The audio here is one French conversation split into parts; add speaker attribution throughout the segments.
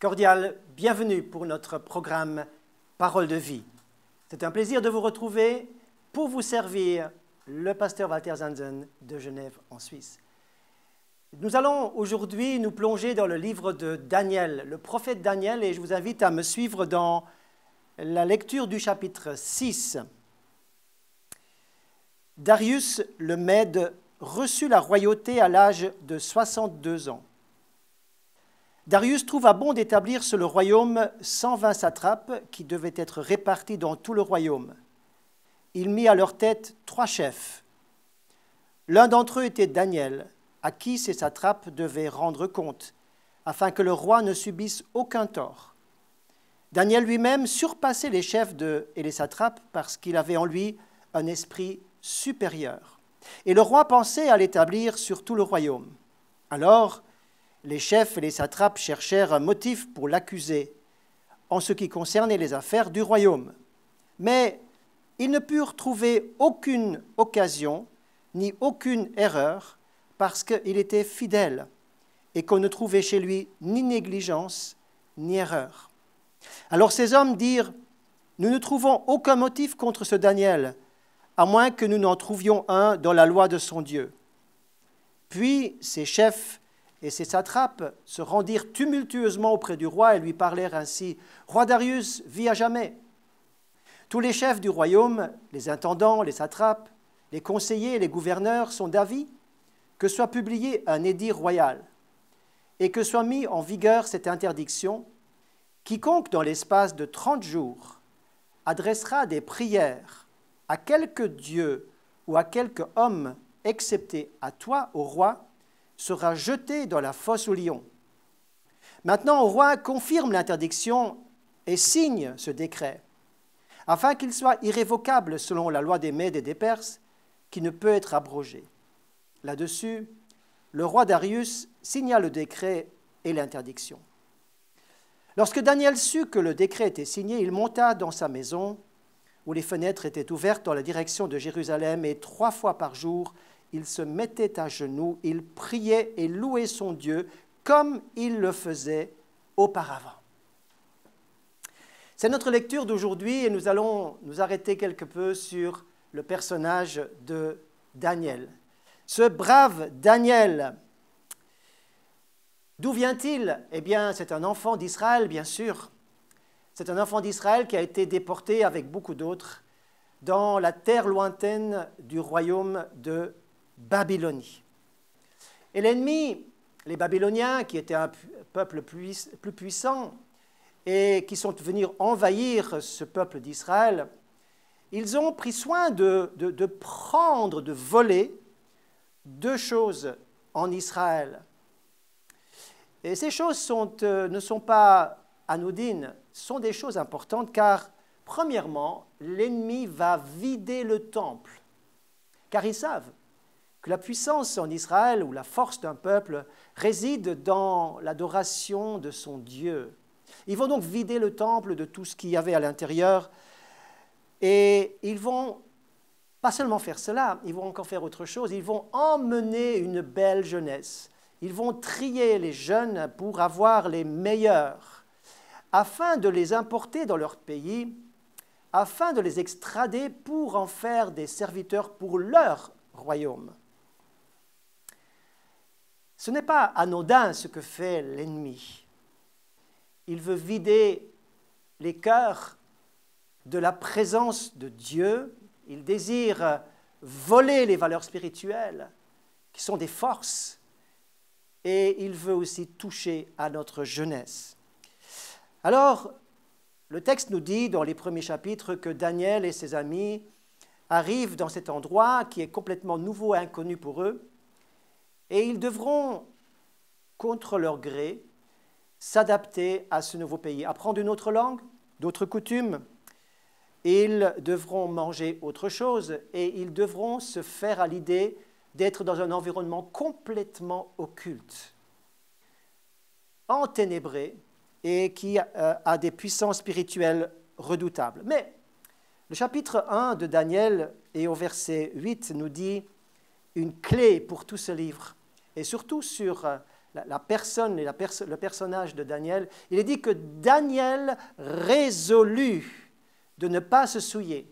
Speaker 1: Cordial bienvenue pour notre programme Parole de vie. C'est un plaisir de vous retrouver pour vous servir le pasteur Walter Zanzen de Genève en Suisse. Nous allons aujourd'hui nous plonger dans le livre de Daniel, le prophète Daniel, et je vous invite à me suivre dans la lecture du chapitre 6. Darius le Mède reçut la royauté à l'âge de 62 ans. Darius trouva bon d'établir sur le royaume 120 satrapes qui devaient être répartis dans tout le royaume. Il mit à leur tête 3 chefs. L'un d'entre eux était Daniel, à qui ces satrapes devaient rendre compte, afin que le roi ne subisse aucun tort. Daniel lui-même surpassait les chefs et les satrapes parce qu'il avait en lui un esprit supérieur. Et le roi pensait à l'établir sur tout le royaume. Alors, les chefs et les satrapes cherchèrent un motif pour l'accuser en ce qui concernait les affaires du royaume. Mais ils ne purent trouver aucune occasion ni aucune erreur parce qu'il était fidèle et qu'on ne trouvait chez lui ni négligence ni erreur. Alors ces hommes dirent « Nous ne trouvons aucun motif contre ce Daniel, à moins que nous n'en trouvions un dans la loi de son Dieu. » Puis ces chefs et ces satrapes se rendirent tumultueusement auprès du roi et lui parlèrent ainsi. « Roi Darius, vis à jamais. Tous les chefs du royaume, les intendants, les satrapes, les conseillers et les gouverneurs sont d'avis que soit publié un édit royal et que soit mis en vigueur cette interdiction. Quiconque dans l'espace de 30 jours adressera des prières à quelque dieu ou à quelque homme, excepté à toi, au roi, sera jeté dans la fosse aux lions. Maintenant, au roi confirme l'interdiction et signe ce décret, afin qu'il soit irrévocable selon la loi des Mèdes et des Perses, qui ne peut être abrogé. Là-dessus, le roi Darius signa le décret et l'interdiction. Lorsque Daniel sut que le décret était signé, il monta dans sa maison, où les fenêtres étaient ouvertes dans la direction de Jérusalem, et 3 fois par jour, il se mettait à genoux, il priait et louait son Dieu comme il le faisait auparavant. C'est notre lecture d'aujourd'hui et nous allons nous arrêter quelque peu sur le personnage de Daniel. Ce brave Daniel, d'où vient-il? Eh bien, c'est un enfant d'Israël, bien sûr. C'est un enfant d'Israël qui a été déporté avec beaucoup d'autres dans la terre lointaine du royaume de Babylonie. Et l'ennemi, les Babyloniens, qui étaient un peuple plus puissant et qui sont venus envahir ce peuple d'Israël, ils ont pris soin de prendre, de voler 2 choses en Israël. Et ces choses ne sont pas anodines, sont des choses importantes car, premièrement, l'ennemi va vider le temple, car ils savent que la puissance en Israël ou la force d'un peuple réside dans l'adoration de son Dieu. Ils vont donc vider le temple de tout ce qu'il y avait à l'intérieur et ils vont pas seulement faire cela, ils vont encore faire autre chose, ils vont emmener une belle jeunesse. Ils vont trier les jeunes pour avoir les meilleurs, afin de les importer dans leur pays, afin de les extrader pour en faire des serviteurs pour leur royaume. Ce n'est pas anodin ce que fait l'ennemi. Il veut vider les cœurs de la présence de Dieu. Il désire voler les valeurs spirituelles, qui sont des forces. Et il veut aussi toucher à notre jeunesse. Alors, le texte nous dit dans les premiers chapitres que Daniel et ses amis arrivent dans cet endroit qui est complètement nouveau et inconnu pour eux, et ils devront, contre leur gré, s'adapter à ce nouveau pays, apprendre une autre langue, d'autres coutumes. Ils devront manger autre chose et ils devront se faire à l'idée d'être dans un environnement complètement occulte, enténébré et qui a des puissances spirituelles redoutables. Mais le chapitre 1 de Daniel et au verset 8 nous dit une clé pour tout ce livre et surtout sur la personne et le personnage de Daniel, il est dit que Daniel résolut de ne pas se souiller.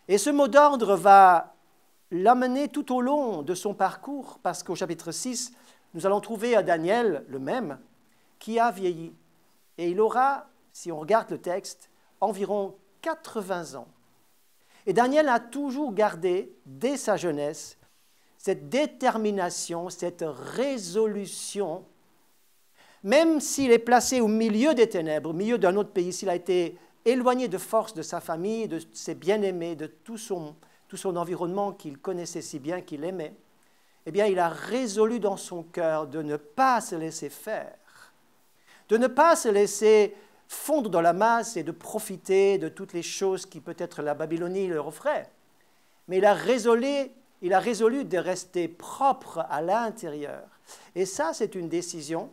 Speaker 1: Et ce mot d'ordre va l'amener tout au long de son parcours, parce qu'au chapitre 6, nous allons trouver à Daniel, le même, qui a vieilli. Et il aura, si on regarde le texte, environ 80 ans. Et Daniel a toujours gardé, dès sa jeunesse, cette détermination, cette résolution, même s'il est placé au milieu des ténèbres, au milieu d'un autre pays, s'il a été éloigné de force de sa famille, de ses bien-aimés, de tout son environnement qu'il connaissait si bien, qu'il aimait, eh bien, il a résolu dans son cœur de ne pas se laisser faire, de ne pas se laisser fondre dans la masse et de profiter de toutes les choses qui peut-être la Babylonie leur offrait. Mais il a résolu de rester propre à l'intérieur. Et ça, c'est une décision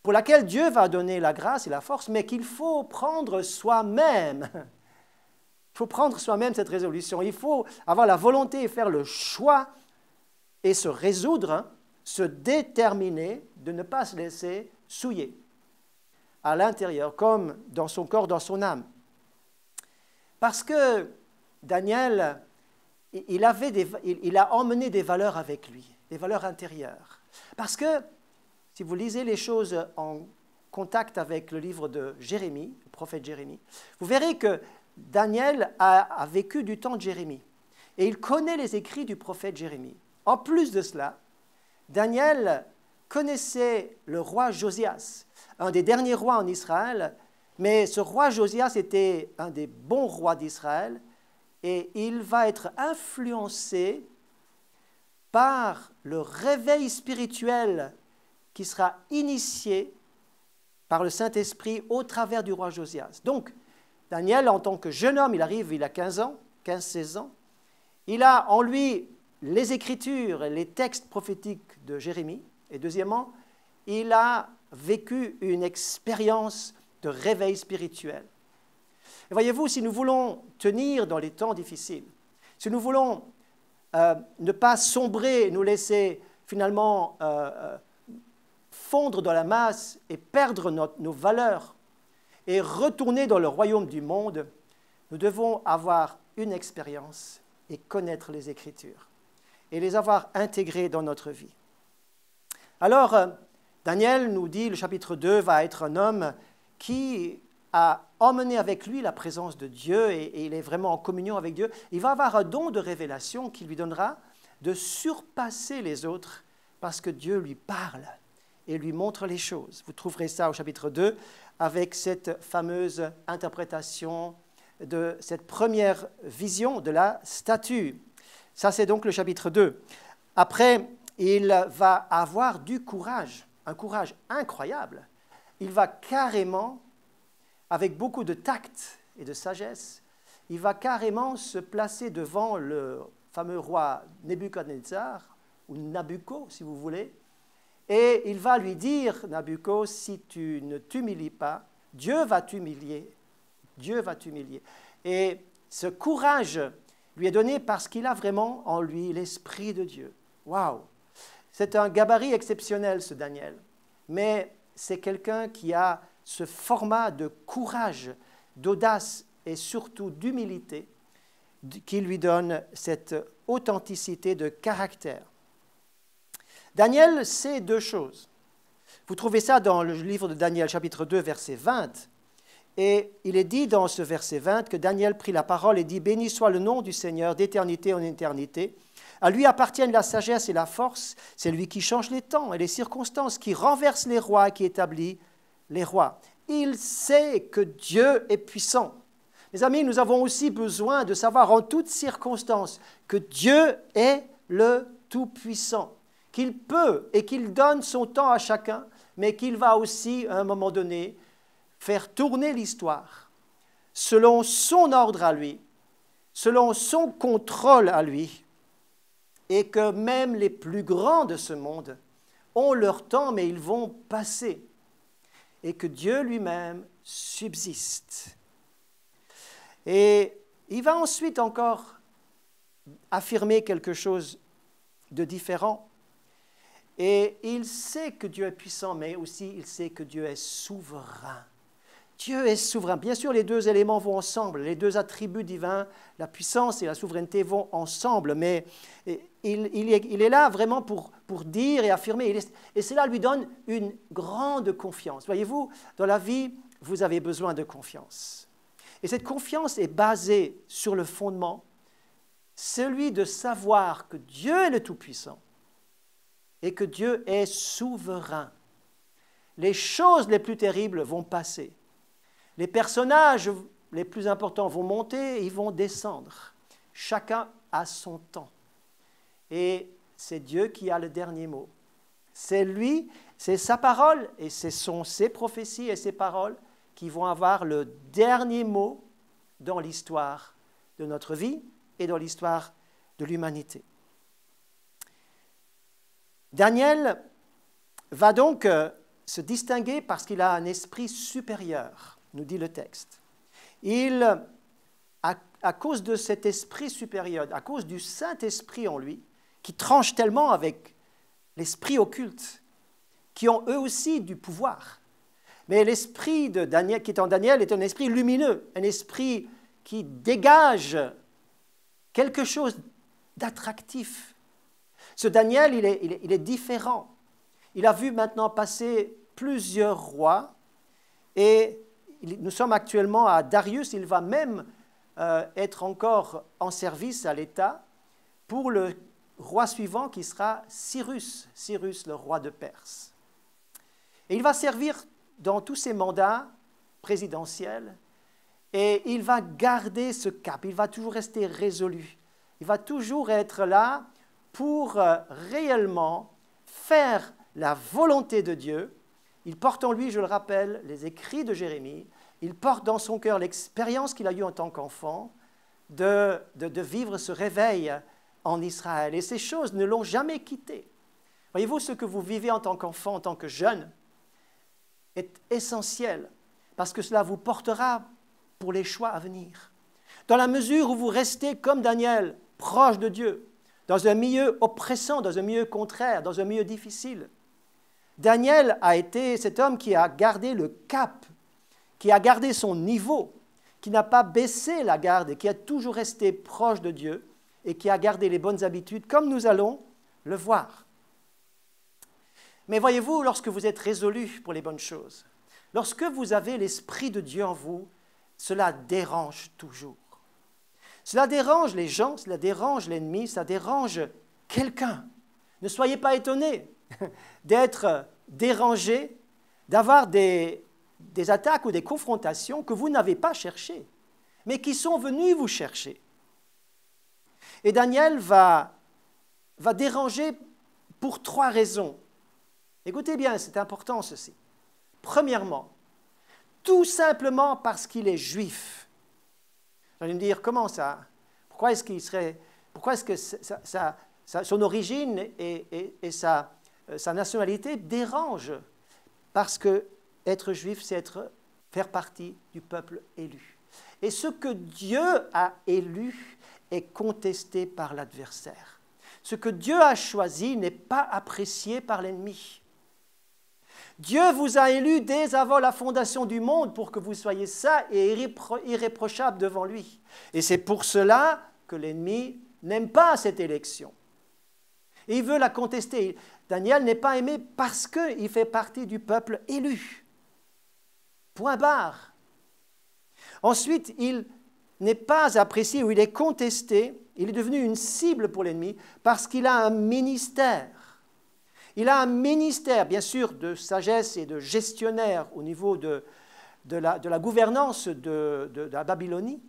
Speaker 1: pour laquelle Dieu va donner la grâce et la force, mais qu'il faut prendre soi-même. Il faut prendre soi-même cette résolution. Il faut avoir la volonté et faire le choix et se résoudre, se déterminer de ne pas se laisser souiller à l'intérieur, comme dans son corps, dans son âme. Parce que Daniel, il a emmené des valeurs avec lui, des valeurs intérieures. Parce que, si vous lisez les choses en contact avec le livre de Jérémie, le prophète Jérémie, vous verrez que Daniel a vécu du temps de Jérémie. Et il connaît les écrits du prophète Jérémie. En plus de cela, Daniel connaissait le roi Josias, un des derniers rois en Israël, mais ce roi Josias était un des bons rois d'Israël, et il va être influencé par le réveil spirituel qui sera initié par le Saint-Esprit au travers du roi Josias. Donc, Daniel, en tant que jeune homme, il a 15 ans, 15-16 ans, il a en lui les Écritures, les textes prophétiques de Jérémie, et deuxièmement, il a vécu une expérience de réveil spirituel. Et voyez-vous, si nous voulons tenir dans les temps difficiles, si nous voulons ne pas sombrer, nous laisser finalement fondre dans la masse et perdre nos valeurs et retourner dans le royaume du monde, nous devons avoir une expérience et connaître les Écritures et les avoir intégrées dans notre vie. Alors, Daniel nous dit, le chapitre 2 va être un homme qui a emmené avec lui la présence de Dieu et il est vraiment en communion avec Dieu. Il va avoir un don de révélation qui lui donnera de surpasser les autres parce que Dieu lui parle et lui montre les choses. Vous trouverez ça au chapitre 2 avec cette fameuse interprétation de cette première vision de la statue. Ça, c'est donc le chapitre 2. Après, il va avoir du courage, un courage incroyable. Il va carrément, avec beaucoup de tact et de sagesse, il va carrément se placer devant le fameux roi Nebuchadnezzar, ou Nabucco, si vous voulez, et il va lui dire, Nabucco, si tu ne t'humilies pas, Dieu va t'humilier. Dieu va t'humilier. Et ce courage lui est donné parce qu'il a vraiment en lui l'Esprit de Dieu. Waouh! C'est un gabarit exceptionnel, ce Daniel. Mais c'est quelqu'un qui a ce format de courage, d'audace et surtout d'humilité qui lui donne cette authenticité de caractère. Daniel sait deux choses. Vous trouvez ça dans le livre de Daniel, chapitre 2, verset 20. Et il est dit dans ce verset 20 que Daniel prit la parole et dit « Béni soit le nom du Seigneur d'éternité en éternité. À lui appartiennent la sagesse et la force. C'est lui qui change les temps et les circonstances, qui renverse les rois et qui établit les rois. Il sait que Dieu est puissant. » Mes amis, nous avons aussi besoin de savoir en toutes circonstances que Dieu est le Tout-Puissant, qu'il peut et qu'il donne son temps à chacun, mais qu'il va aussi, à un moment donné, faire tourner l'histoire selon son ordre à lui, selon son contrôle à lui, et que même les plus grands de ce monde ont leur temps, mais ils vont passer, et que Dieu lui-même subsiste. Et il va ensuite encore affirmer quelque chose de différent. Et il sait que Dieu est puissant, mais aussi il sait que Dieu est souverain. Dieu est souverain. Bien sûr, les deux éléments vont ensemble, les deux attributs divins, la puissance et la souveraineté vont ensemble, mais il est là vraiment pour dire et affirmer. Et cela lui donne une grande confiance. Voyez-vous, dans la vie, vous avez besoin de confiance. Et cette confiance est basée sur le fondement, celui de savoir que Dieu est le Tout-Puissant et que Dieu est souverain. Les choses les plus terribles vont passer. Les personnages les plus importants vont monter et ils vont descendre. Chacun a son temps. Et c'est Dieu qui a le dernier mot. C'est lui, c'est sa parole et ce sont ses prophéties et ses paroles qui vont avoir le dernier mot dans l'histoire de notre vie et dans l'histoire de l'humanité. Daniel va donc se distinguer parce qu'il a un esprit supérieur, nous dit le texte. À cause de cet esprit supérieur, à cause du Saint-Esprit en lui, qui tranche tellement avec l'esprit occulte, qui ont eux aussi du pouvoir. Mais l'esprit de Daniel, qui est en Daniel est un esprit lumineux, un esprit qui dégage quelque chose d'attractif. Ce Daniel, il est différent. Il a vu maintenant passer plusieurs rois et nous sommes actuellement à Darius. Il va même être encore en service à l'État pour le roi suivant qui sera Cyrus, le roi de Perse. Et il va servir dans tous ses mandats présidentiels et il va garder ce cap, il va toujours rester résolu. Il va toujours être là pour réellement faire la volonté de Dieu. Il porte en lui, je le rappelle, les écrits de Jérémie. Il porte dans son cœur l'expérience qu'il a eue en tant qu'enfant de vivre ce réveil en Israël. Et ces choses ne l'ont jamais quitté. Voyez-vous, ce que vous vivez en tant qu'enfant, en tant que jeune, est essentiel parce que cela vous portera pour les choix à venir. Dans la mesure où vous restez comme Daniel, proche de Dieu, dans un milieu oppressant, dans un milieu contraire, dans un milieu difficile. Daniel a été cet homme qui a gardé le cap, qui a gardé son niveau, qui n'a pas baissé la garde et qui a toujours resté proche de Dieu et qui a gardé les bonnes habitudes, comme nous allons le voir. Mais voyez-vous, lorsque vous êtes résolu pour les bonnes choses, lorsque vous avez l'Esprit de Dieu en vous, cela dérange toujours. Cela dérange les gens, cela dérange l'ennemi, ça dérange quelqu'un. Ne soyez pas étonnés d'être dérangés, d'avoir des attaques ou des confrontations que vous n'avez pas cherchées, mais qui sont venues vous chercher. Et Daniel va déranger pour 3 raisons. Écoutez bien, c'est important ceci. Premièrement, tout simplement parce qu'il est juif. Vous allez me dire, comment ça? Pourquoi est-ce que son origine et sa nationalité dérangent? Parce que être juif, c'est faire partie du peuple élu. Et ce que Dieu a élu est contesté par l'adversaire. Ce que Dieu a choisi n'est pas apprécié par l'ennemi. Dieu vous a élu dès avant la fondation du monde pour que vous soyez saints et irréprochables devant lui. Et c'est pour cela que l'ennemi n'aime pas cette élection. Et il veut la contester. Daniel n'est pas aimé parce qu'il fait partie du peuple élu. Point barre. Ensuite, il n'est pas apprécié ou il est contesté. Il est devenu une cible pour l'ennemi parce qu'il a un ministère. Il a un ministère, bien sûr, de sagesse et de gestionnaire au niveau de la gouvernance de la Babylonie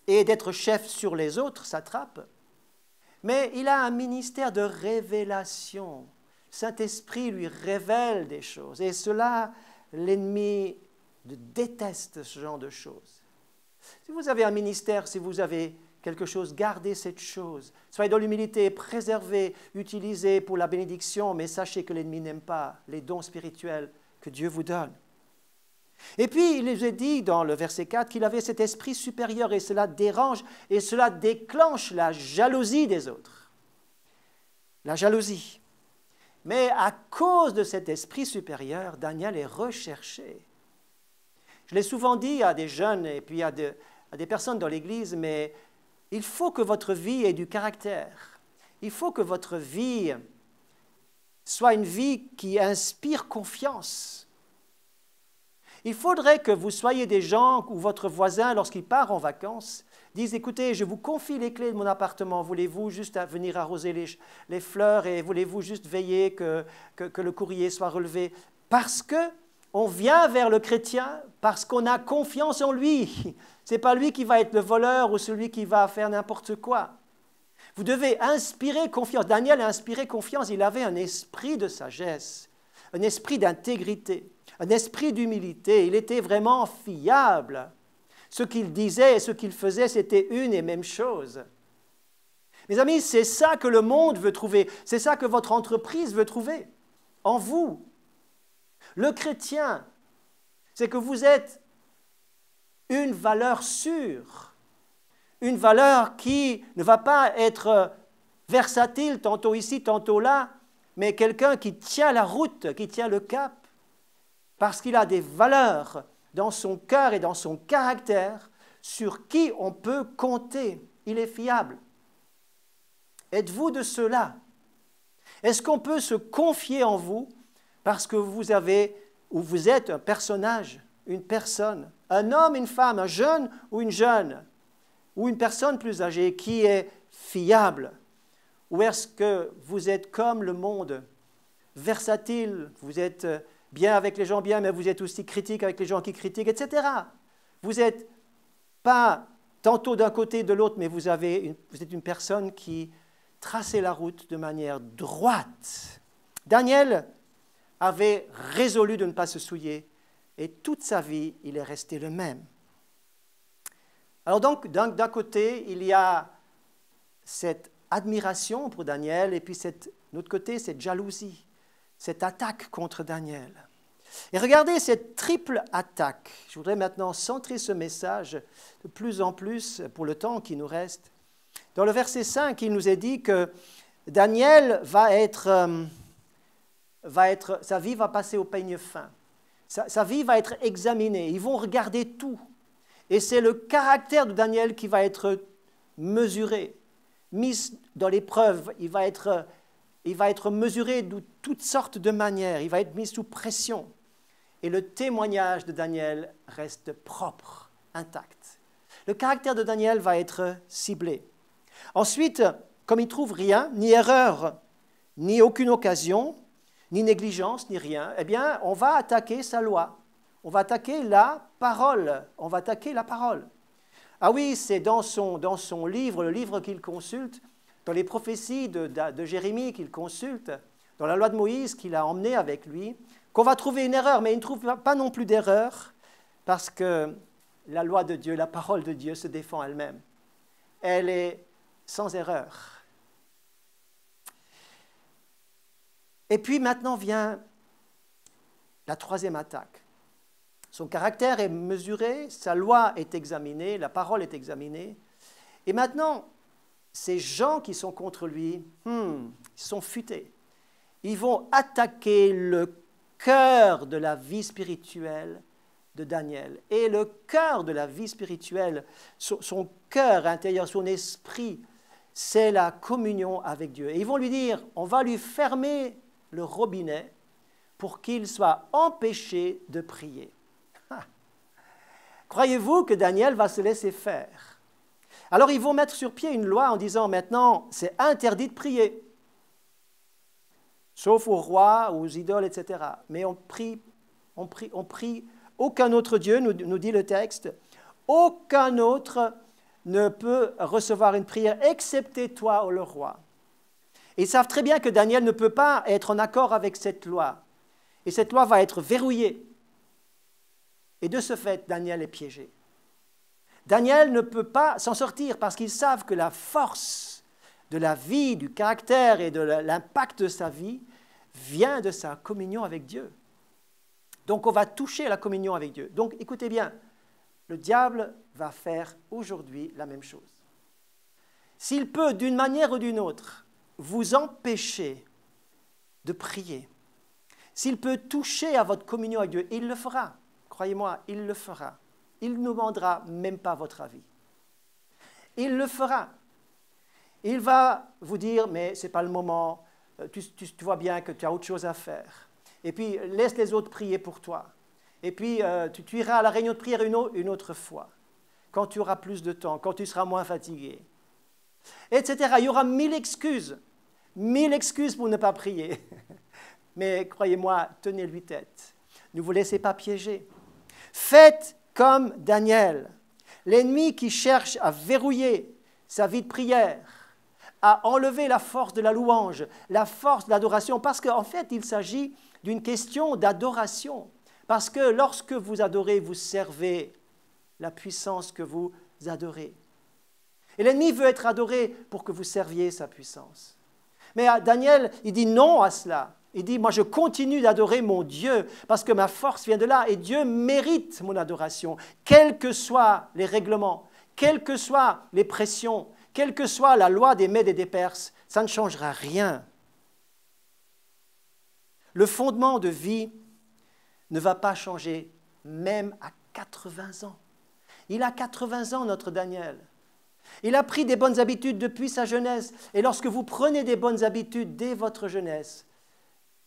Speaker 1: et d'être chef sur les autres satrapes. Mais il a un ministère de révélation. Le Saint-Esprit lui révèle des choses. Et cela, l'ennemi déteste ce genre de choses. Si vous avez un ministère, si vous avez quelque chose, gardez cette chose. Soyez dans l'humilité, préservez, utilisez pour la bénédiction, mais sachez que l'ennemi n'aime pas les dons spirituels que Dieu vous donne. Et puis, il nous est dit dans le verset 4 qu'il avait cet esprit supérieur et cela dérange et cela déclenche la jalousie des autres. La jalousie. Mais à cause de cet esprit supérieur, Daniel est recherché. Je l'ai souvent dit à des jeunes et puis à des personnes dans l'Église, mais il faut que votre vie ait du caractère. Il faut que votre vie soit une vie qui inspire confiance. Il faudrait que vous soyez des gens où votre voisin, lorsqu'il part en vacances, dise « Écoutez, je vous confie les clés de mon appartement. Voulez-vous juste venir arroser les fleurs et voulez-vous juste veiller que le courrier soit relevé ?» Parce qu'on vient vers le chrétien, parce qu'on a confiance en lui. Ce n'est pas lui qui va être le voleur ou celui qui va faire n'importe quoi. Vous devez inspirer confiance. Daniel a inspiré confiance. Il avait un esprit de sagesse, un esprit d'intégrité, un esprit d'humilité. Il était vraiment fiable. Ce qu'il disait et ce qu'il faisait, c'était une et même chose. Mes amis, c'est ça que le monde veut trouver. C'est ça que votre entreprise veut trouver en vous. Le chrétien, c'est que vous êtes une valeur sûre. Une valeur qui ne va pas être versatile, tantôt ici, tantôt là, mais quelqu'un qui tient la route, qui tient le cap, parce qu'il a des valeurs dans son cœur et dans son caractère sur qui on peut compter. Il est fiable. Êtes-vous de ceux-là? Est-ce qu'on peut se confier en vous parce que vous avez ou vous êtes un personnage, une personne, un homme, une femme, un jeune ou une jeune, ou une personne plus âgée qui est fiable? Ou est-ce que vous êtes comme le monde, versatile, vous êtes bien avec les gens bien, mais vous êtes aussi critique avec les gens qui critiquent, etc. Vous n'êtes pas tantôt d'un côté de l'autre, mais vous êtes une personne qui trace la route de manière droite. Daniel avait résolu de ne pas se souiller, et toute sa vie, il est resté le même. Alors donc, d'un côté, il y a cette admiration pour Daniel, et puis de l'autre côté, cette jalousie, cette attaque contre Daniel. Et regardez cette triple attaque. Je voudrais maintenant centrer ce message de plus en plus pour le temps qui nous reste. Dans le verset 5, il nous est dit que Daniel sa vie va passer au peigne fin. Sa vie va être examinée. Ils vont regarder tout. Et c'est le caractère de Daniel qui va être mesuré, mis dans l'épreuve. Il va être mesuré de toutes sortes de manières. Il va être mis sous pression. Et le témoignage de Daniel reste propre, intact. Le caractère de Daniel va être ciblé. Ensuite, comme il ne trouve rien, ni erreur, ni aucune occasion, ni négligence, ni rien, eh bien, on va attaquer sa loi. On va attaquer la parole. On va attaquer la parole. Ah oui, c'est dans son livre, le livre qu'il consulte, dans les prophéties de Jérémie qu'il consulte, dans la loi de Moïse qu'il a emmené avec lui, qu'on va trouver une erreur, mais il ne trouve pas non plus d'erreur, parce que la loi de Dieu, la parole de Dieu se défend elle-même. Elle est sans erreur. Et puis maintenant vient la troisième attaque. Son caractère est mesuré, sa loi est examinée, la parole est examinée. Et maintenant, ces gens qui sont contre lui, ils sont futés. Ils vont attaquer le cœur de la vie spirituelle de Daniel. Et le cœur de la vie spirituelle, son cœur intérieur, son esprit, c'est la communion avec Dieu. Et ils vont lui dire, on va lui fermer le robinet pour qu'il soit empêché de prier. Croyez-vous que Daniel va se laisser faire? Alors ils vont mettre sur pied une loi en disant maintenant, c'est interdit de prier, sauf aux rois, aux idoles, etc. Mais on prie, aucun autre Dieu, nous dit le texte, aucun autre ne peut recevoir une prière excepté toi, ô le roi. Et ils savent très bien que Daniel ne peut pas être en accord avec cette loi. Et cette loi va être verrouillée. Et de ce fait, Daniel est piégé. Daniel ne peut pas s'en sortir parce qu'ils savent que la force de la vie, du caractère et de l'impact de sa vie vient de sa communion avec Dieu. Donc on va toucher la communion avec Dieu. Donc écoutez bien, le diable va faire aujourd'hui la même chose. S'il peut, d'une manière ou d'une autre, vous empêcher de prier. S'il peut toucher à votre communion avec Dieu, il le fera. Croyez-moi, il le fera. Il ne demandera même pas votre avis. Il le fera. Il va vous dire, mais ce n'est pas le moment, tu vois bien que tu as autre chose à faire. Et puis, laisse les autres prier pour toi. Et puis, tu iras à la réunion de prière une autre fois, quand tu auras plus de temps, quand tu seras moins fatigué, etc. Il y aura 1000 excuses pour ne pas prier. Mais croyez-moi, tenez-lui tête. Ne vous laissez pas piéger. Faites comme Daniel, l'ennemi qui cherche à verrouiller sa vie de prière, à enlever la force de la louange, la force de l'adoration, parce qu'en fait, il s'agit d'une question d'adoration. Parce que lorsque vous adorez, vous servez la puissance que vous adorez. Et l'ennemi veut être adoré pour que vous serviez sa puissance. Mais Daniel, il dit non à cela. Il dit, moi je continue d'adorer mon Dieu parce que ma force vient de là et Dieu mérite mon adoration, quels que soient les règlements, quelles que soient les pressions, quelle que soit la loi des Mèdes et des Perses, ça ne changera rien. Le fondement de vie ne va pas changer, même à 80 ans. Il a 80 ans, notre Daniel. Il a pris des bonnes habitudes depuis sa jeunesse. Et lorsque vous prenez des bonnes habitudes dès votre jeunesse,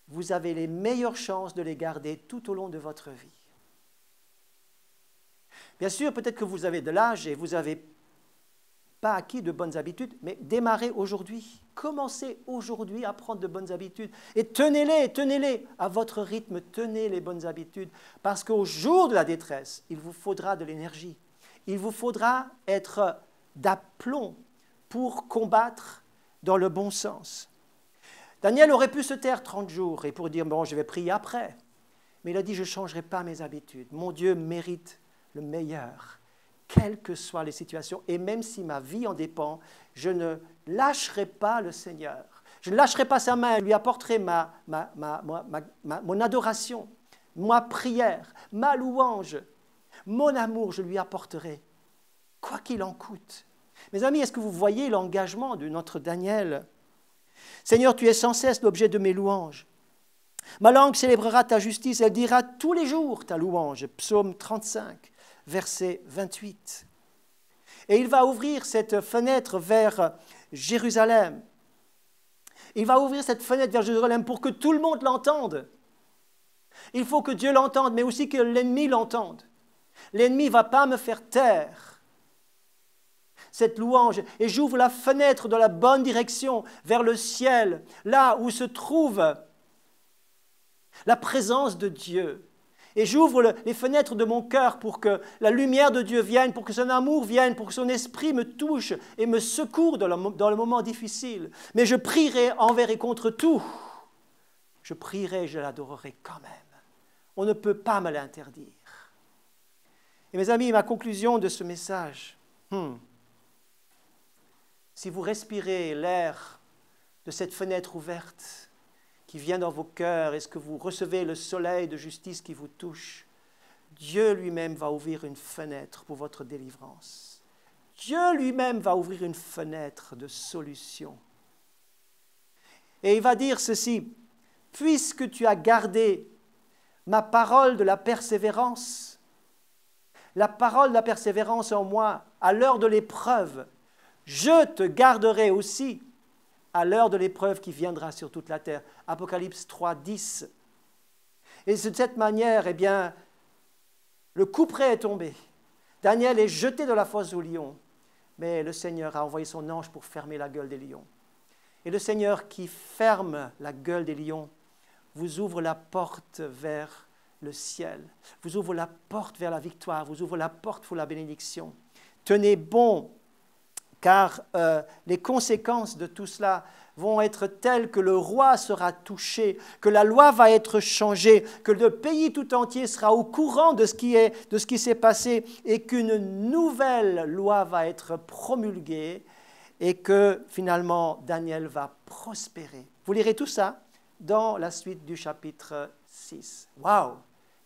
Speaker 1: vous avez les meilleures chances de les garder tout au long de votre vie. Bien sûr, peut-être que vous avez de l'âge et vous n'avez pas acquis de bonnes habitudes, mais démarrez aujourd'hui. Commencez aujourd'hui à prendre de bonnes habitudes. Et tenez-les à votre rythme, tenez les bonnes habitudes. Parce qu'au jour de la détresse, il vous faudra de l'énergie. Il vous faudra être d'aplomb pour combattre dans le bon sens. Daniel aurait pu se taire 30 jours et pour dire, bon, je vais prier après. Mais il a dit, je ne changerai pas mes habitudes. Mon Dieu mérite le meilleur, quelles que soient les situations. Et même si ma vie en dépend, je ne lâcherai pas le Seigneur. Je ne lâcherai pas sa main, je lui apporterai mon adoration, ma prière, ma louange, mon amour, je lui apporterai, quoi qu'il en coûte. Mes amis, est-ce que vous voyez l'engagement de notre Daniel ? Seigneur, tu es sans cesse l'objet de mes louanges. Ma langue célébrera ta justice, elle dira tous les jours ta louange. Psaume 35, verset 28. Et il va ouvrir cette fenêtre vers Jérusalem. Il va ouvrir cette fenêtre vers Jérusalem pour que tout le monde l'entende. Il faut que Dieu l'entende, mais aussi que l'ennemi l'entende. L'ennemi ne va pas me faire taire cette louange, et j'ouvre la fenêtre dans la bonne direction, vers le ciel, là où se trouve la présence de Dieu. Et j'ouvre les fenêtres de mon cœur pour que la lumière de Dieu vienne, pour que son amour vienne, pour que son esprit me touche et me secoue dans le moment difficile. Mais je prierai envers et contre tout. Je prierai, je l'adorerai quand même. On ne peut pas me l'interdire. Et mes amis, ma conclusion de ce message, si vous respirez l'air de cette fenêtre ouverte qui vient dans vos cœurs, est-ce que vous recevez le soleil de justice qui vous touche, Dieu lui-même va ouvrir une fenêtre pour votre délivrance. Dieu lui-même va ouvrir une fenêtre de solution. Et il va dire ceci, « Puisque tu as gardé ma parole de la persévérance, la parole de la persévérance en moi, à l'heure de l'épreuve, je te garderai aussi à l'heure de l'épreuve qui viendra sur toute la terre. » Apocalypse 3, 10. Et de cette manière, eh bien, le couperet est tombé. Daniel est jeté dans la fosse aux lions, mais le Seigneur a envoyé son ange pour fermer la gueule des lions. Et le Seigneur qui ferme la gueule des lions vous ouvre la porte vers le ciel, vous ouvre la porte vers la victoire, vous ouvre la porte pour la bénédiction. Tenez bon, car les conséquences de tout cela vont être telles que le roi sera touché, que la loi va être changée, que le pays tout entier sera au courant de ce qui s'est passé et qu'une nouvelle loi va être promulguée et que finalement Daniel va prospérer. Vous lirez tout ça dans la suite du chapitre 6. Waouh!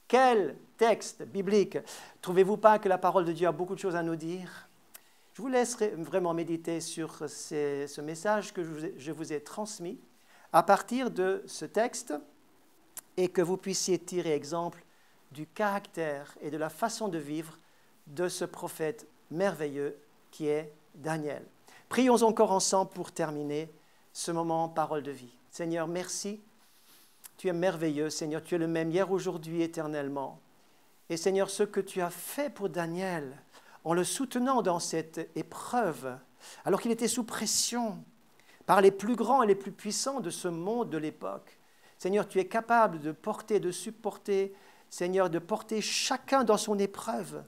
Speaker 1: Quel texte biblique! Trouvez-vous pas que la parole de Dieu a beaucoup de choses à nous dire? Je vous laisserai vraiment méditer sur ce message que je vous ai transmis à partir de ce texte et que vous puissiez tirer exemple du caractère et de la façon de vivre de ce prophète merveilleux qui est Daniel. Prions encore ensemble pour terminer ce moment parole de vie. Seigneur, merci. Tu es merveilleux, Seigneur. Tu es le même hier, aujourd'hui, éternellement. Et Seigneur, ce que tu as fait pour Daniel, en le soutenant dans cette épreuve, alors qu'il était sous pression par les plus grands et les plus puissants de ce monde de l'époque. Seigneur, tu es capable de porter, de supporter, Seigneur, de porter chacun dans son épreuve.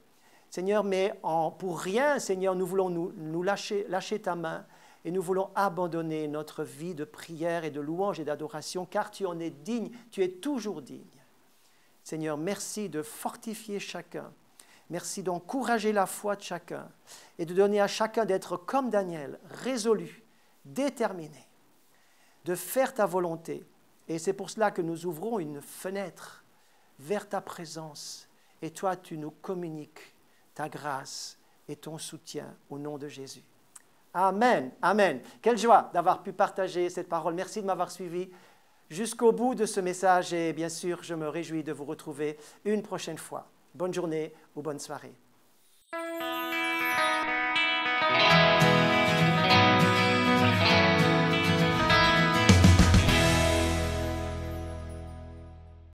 Speaker 1: Seigneur, mais pour rien, Seigneur, nous voulons nous lâcher ta main et nous voulons abandonner notre vie de prière et de louange et d'adoration, car tu en es digne, tu es toujours digne. Seigneur, merci de fortifier chacun. Merci d'encourager la foi de chacun et de donner à chacun d'être comme Daniel, résolu, déterminé, de faire ta volonté. Et c'est pour cela que nous ouvrons une fenêtre vers ta présence. Et toi, tu nous communiques ta grâce et ton soutien au nom de Jésus. Amen, amen. Quelle joie d'avoir pu partager cette parole. Merci de m'avoir suivi jusqu'au bout de ce message. Et bien sûr, je me réjouis de vous retrouver une prochaine fois. Bonne journée ou bonne soirée.